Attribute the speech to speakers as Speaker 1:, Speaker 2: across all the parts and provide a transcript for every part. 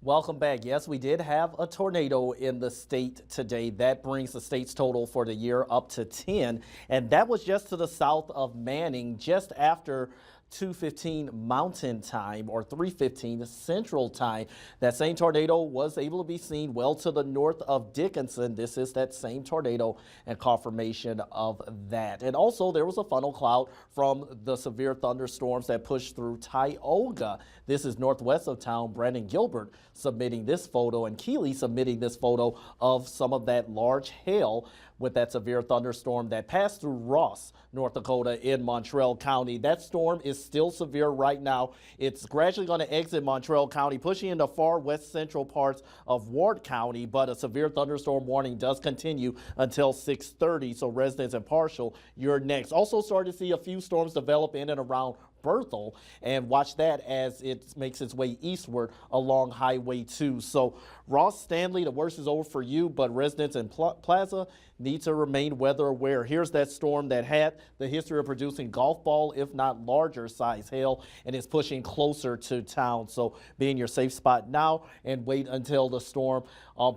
Speaker 1: Welcome back. Yes, we did have a tornado in the state today. That brings the state's total for the year up to 10, and that was just to the south of Manning, just after 2:15 Mountain Time or 3:15 Central Time. That same tornado was able to be seen well to the north of Dickinson. This is that same tornado and confirmation of that. And also there was a funnel cloud from the severe thunderstorms that pushed through Tioga. This is northwest of town. Brandon Gilbert submitting this photo and Keeley submitting this photo of some of that large hail with that severe thunderstorm that passed through Ross, North Dakota in Mountrail County. That storm is still severe right now. It's gradually going to exit Mountrail County, pushing into far west central parts of Ward County, but a severe thunderstorm warning does continue until 6:30. So residents in Partial, you're next. Also started to see a few storms develop in and around Berthel, and watch that as it makes its way eastward along Highway 2. So Ross, Stanley, the worst is over for you, but residents in Plaza need to remain weather aware. Here's that storm that had the history of producing golf ball, if not larger size hail, and is pushing closer to town. So be in your safe spot now and wait until the storm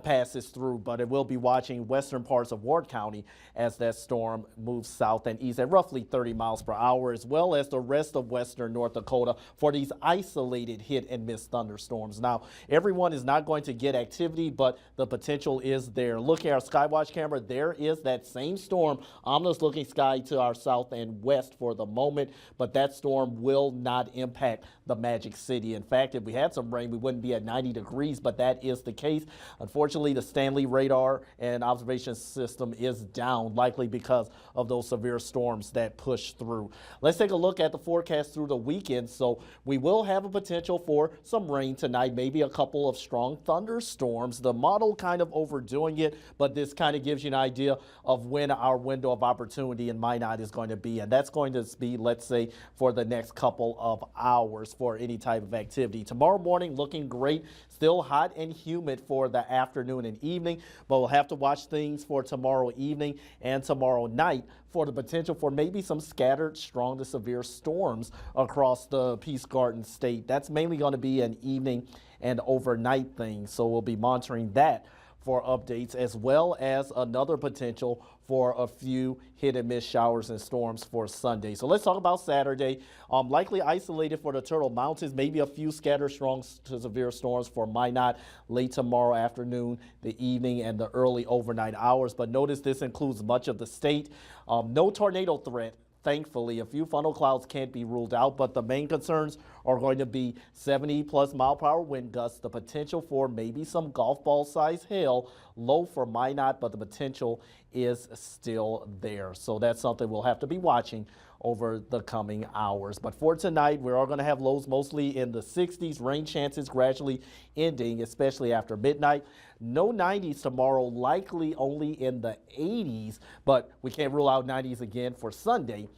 Speaker 1: passes through. But it will be watching western parts of Ward County as that storm moves south and east at roughly 30 miles per hour, as well as the rest of western North Dakota for these isolated hit and miss thunderstorms. Now, everyone is not going to get activity, but the potential is there. Look at our Skywatch camera. There is that same storm, ominous looking sky to our south and west for the moment, but that storm will not impact the Magic City. In fact, if we had some rain, we wouldn't be at 90 degrees, but that is the case. Unfortunately, the Stanley radar and observation system is down, likely because of those severe storms that push through. Let's take a look at the forecast through the weekend. So we will have a potential for some rain tonight, maybe a couple of strong thunderstorms. The model kind of overdoing it, but this kind of gives you an idea of when our window of opportunity in Minot is going to be, and that's going to be, let's say, for the next couple of hours for any type of activity. Tomorrow morning looking great, still hot and humid for the afternoon and evening, but we'll have to watch things for tomorrow evening and tomorrow night for the potential for maybe some scattered strong to severe storms across the Peace Garden state. That's mainly going to be an evening and overnight thing, so we'll be monitoring that for updates, as well as another potential for a few hit and miss showers and storms for Sunday. So let's talk about Saturday. Likely isolated for the Turtle Mountains, maybe a few scattered strong to severe storms for Minot late tomorrow afternoon, the evening, and the early overnight hours. But notice this includes much of the state. No tornado threat. Thankfully, a few funnel clouds can't be ruled out, but the main concerns are going to be 70+ mile per hour wind gusts, the potential for maybe some golf ball size hail, low for Minot, but the potential is still there. So that's something we'll have to be watching over the coming hours. But for tonight, we are going to have lows mostly in the 60s, rain chances gradually ending, especially after midnight. No 90s tomorrow, likely only in the 80s, but we can't rule out 90s again for Sunday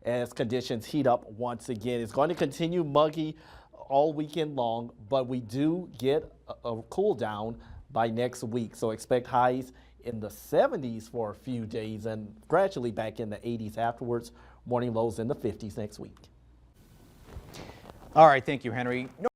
Speaker 1: as conditions heat up once again. It's going to continue muggy all weekend long, but we do get a cool down by next week. So expect highs in the 70s for a few days and gradually back in the 80s afterwards. Morning lows in the 50s next week.
Speaker 2: All right, thank you, Henry.